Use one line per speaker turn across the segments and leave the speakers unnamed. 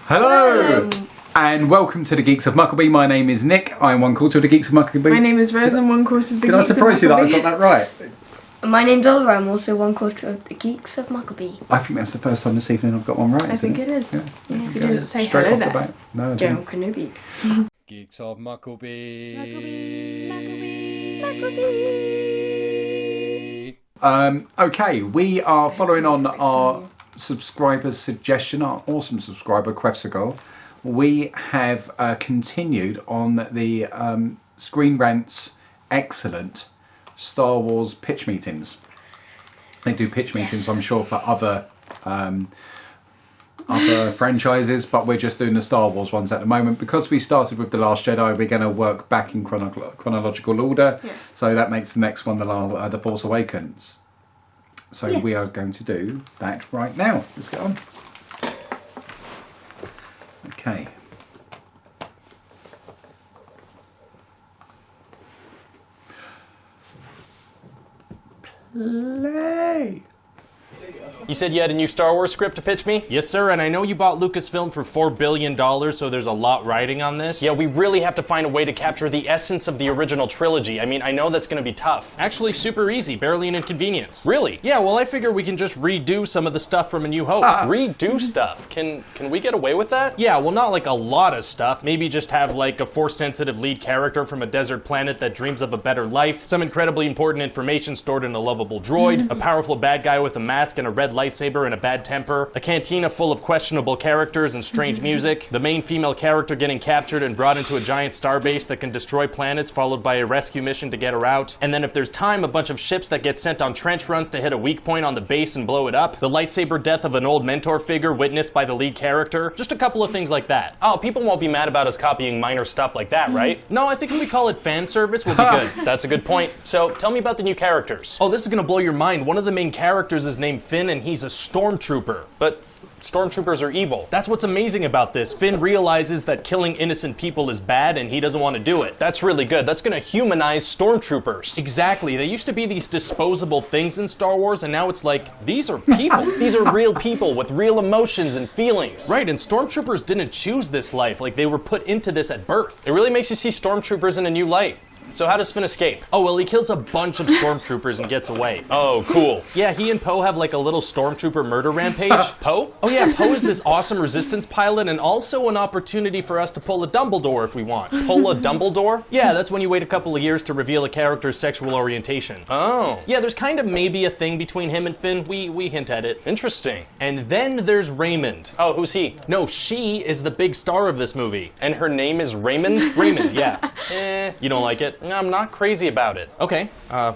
Hello! And welcome to the Geeks of Mucklebee. My name is Nick. I'm one quarter of the Geeks of Mucklebee.
My name is Rose. I'm one quarter of the
Can I
Geeks of
surprise you that I
Mucklebee.
got that right?
My name's Oliver. I'm also one quarter of the Geeks of Mucklebee.
I think that's the first time this evening I've got one right.
I think it is.
Yeah.
You didn't say
Straight
hello
off the
there.
bat. No, I
General
didn't.
Kenobi.
Geeks of Mucklebee.
Okay, we are following on our subscriber's suggestion, our awesome subscriber, Quefsigal. We have continued on the Screen Rant's excellent Star Wars pitch meetings. They do pitch meetings, I'm sure, for other franchises, but we're just doing the Star Wars ones at the moment. Because we started with The Last Jedi, we're going to work back in chronological order.
Yes.
So that makes the next one The Force Awakens. So
Yes.
we are going to do that right now. Let's get on. Okay. Play.
You said you had a new Star Wars script to pitch me?
Yes, sir, and I know you bought Lucasfilm for $4 billion, so there's a lot riding on this.
Yeah, we really have to find a way to capture the essence of the original trilogy. I mean, I know that's gonna be tough.
Actually, super easy, barely an inconvenience.
Really?
Yeah, well, I figure we can just redo some of the stuff from A New Hope.
Redo stuff. Can we get away with that?
Yeah, well, not like a lot of stuff. Maybe just have like a Force-sensitive lead character from a desert planet that dreams of a better life, some incredibly important information stored in a lovable droid, a powerful bad guy with a mask and a red lightsaber and a bad temper, a cantina full of questionable characters and strange music, the main female character getting captured and brought into a giant starbase that can destroy planets, followed by a rescue mission to get her out, and then if there's time, a bunch of ships that get sent on trench runs to hit a weak point on the base and blow it up, the lightsaber death of an old mentor figure witnessed by the lead character, just a couple of things like that.
Oh, people won't be mad about us copying minor stuff like that, right?
No, I think if we call it fan service, we'll be good.
That's a good point. So, tell me about the new characters.
Oh, this is gonna blow your mind. One of the main characters is named Finn, and he's a stormtrooper.
But stormtroopers are evil.
That's what's amazing about this. Finn realizes that killing innocent people is bad, and he doesn't want to do it.
That's really good. That's gonna humanize stormtroopers.
Exactly. They used to be these disposable things in Star Wars, and now it's like, these are people.
These are real people with real emotions and feelings.
Right, and stormtroopers didn't choose this life. Like, they were put into this at birth.
It really makes you see stormtroopers in a new light. So how does Finn escape?
Oh, well, he kills a bunch of stormtroopers and gets away.
Oh, cool.
Yeah, he and Poe have like a little stormtrooper murder rampage.
Poe?
Oh yeah, Poe is this awesome resistance pilot and also an opportunity for us to pull a Dumbledore if we want.
Pull a Dumbledore?
Yeah, that's when you wait a couple of years to reveal a character's sexual orientation.
Oh.
Yeah, there's kind of maybe a thing between him and Finn. We hint at it.
Interesting.
And then there's Raymond.
Oh, who's he?
No, she is the big star of this movie.
And her name is Raymond?
Raymond, yeah.
You don't like it? I'm not crazy about it.
Okay, I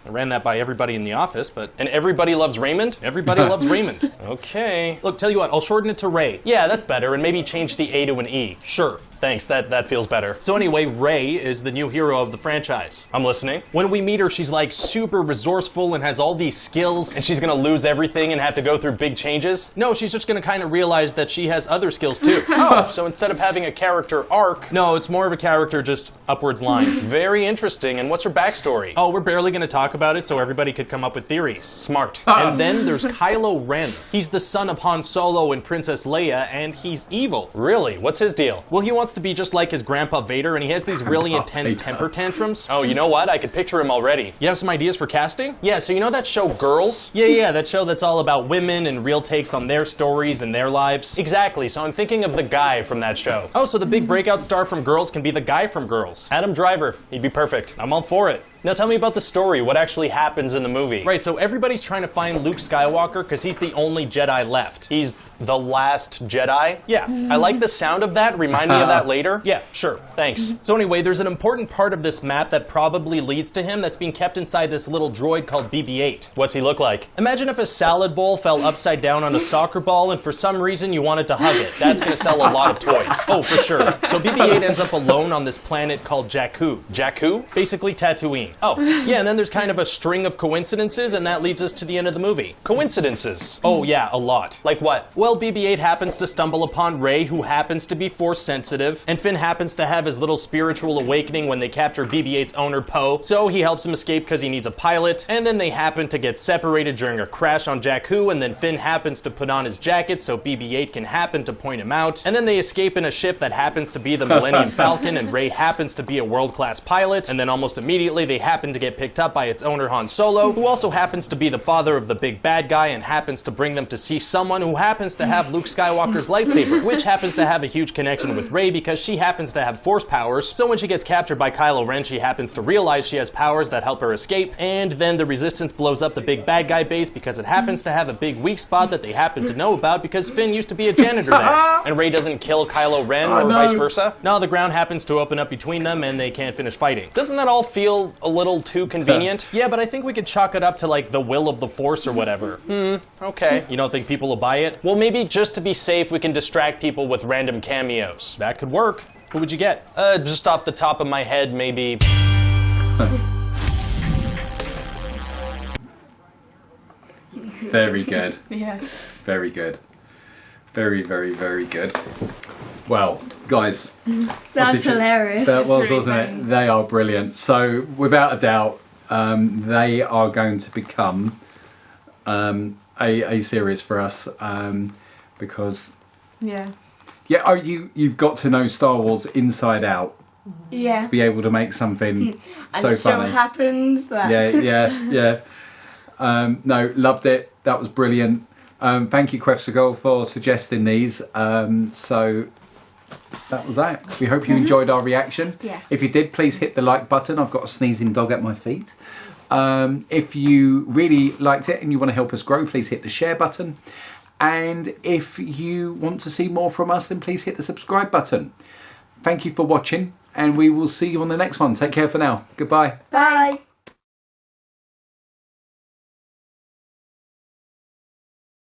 ran that by everybody in the office, but
And everybody loves Raymond?
everybody loves Raymond.
Okay.
Look, tell you what, I'll shorten it to Ray.
Yeah, that's better, and maybe change the A to an E.
Sure.
Thanks, that feels better.
So anyway, Ray is the new hero of the franchise.
I'm listening.
When we meet her, she's like super resourceful and has all these skills.
And she's gonna lose everything and have to go through big changes?
No, she's just gonna kind of realize that she has other skills too.
Oh, so instead of having a character arc...
No, it's more of a character just upwards line.
Very interesting, and what's her backstory?
Oh, we're barely gonna talk about it so everybody could come up with theories.
Smart.
And then there's Kylo Ren. He's the son of Han Solo and Princess Leia, and he's evil.
Really? What's his deal?
Well, he wants to be just like his grandpa Vader, and he has these really intense temper tantrums.
Oh, you know what? I could picture him already.
You have some ideas for casting?
Yeah, so you know that show Girls?
Yeah, that show that's all about women and real takes on their stories and their lives.
Exactly, so I'm thinking of the guy from that show.
Oh, so the big breakout star from Girls can be the guy from Girls.
Adam Driver. He'd be perfect.
I'm all for it.
Now tell me about the story. What actually happens in the movie?
Right, so everybody's trying to find Luke Skywalker because he's the only Jedi left.
He's the last Jedi?
Yeah.
I like the sound of that. Remind me of that later.
Yeah, sure.
Thanks.
So anyway, there's an important part of this map that probably leads to him that's being kept inside this little droid called BB-8.
What's he look like?
Imagine if a salad bowl fell upside down on a soccer ball and for some reason you wanted to hug it.
That's gonna sell a lot of toys.
Oh, for sure. So BB-8 ends up alone on this planet called Jakku.
Jakku?
Basically Tatooine. Oh, yeah, and then there's kind of a string of coincidences, and that leads us to the end of the movie. Coincidences. Oh, yeah, a lot. Like what? Well, BB-8 happens to stumble upon Rey, who happens to be Force sensitive, and Finn happens to have his little spiritual awakening when they capture BB-8's owner, Poe, so he helps him escape because he needs a pilot, and then they happen to get separated during a crash on Jakku, and then Finn happens to put on his jacket so BB-8 can happen to point him out, and then they escape in a ship that happens to be the Millennium Falcon, and Rey happens to be a world-class pilot, and then almost immediately they happen to get picked up by its owner, Han Solo, who also happens to be the father of the big bad guy and happens to bring them to see someone who happens to have Luke Skywalker's lightsaber, which happens to have a huge connection with Rey because she happens to have Force powers, so when she gets captured by Kylo Ren, she happens to realize she has powers that help her escape, and then the Resistance blows up the big bad guy base because it happens to have a big weak spot that they happen to know about because Finn used to be a janitor there. And Rey doesn't kill Kylo Ren or vice versa. No, the ground happens to open up between them and they can't finish fighting. Doesn't that all feel a little too convenient? Yeah, but I think we could chalk it up to like the will of the Force or whatever. Okay. You don't think people will buy it? Well, maybe just to be safe, we can distract people with random cameos. That could work. Who would you get? Just off the top of my head, maybe...
Very good.
Yeah.
Very good. Very, very, very good. Well, guys,
That was hilarious.
that was,
really
wasn't
funny.
it? They are brilliant. So, without a doubt, they are going to become a series for us because,
Yeah.
yeah, oh, you've got to know Star Wars inside out
Yeah.
to be able to make something
And
so
it so
funny.
happens that...
Yeah. No, loved it. That was brilliant. Thank you, Quefsagal, for suggesting these. So that was that. We hope you enjoyed our reaction.
Yeah.
If you did, please hit the like button. I've got a sneezing dog at my feet. If you really liked it and you want to help us grow, please hit the share button. And if you want to see more from us, then please hit the subscribe button. Thank you for watching, and we will see you on the next one. Take care for now. Goodbye.
Bye.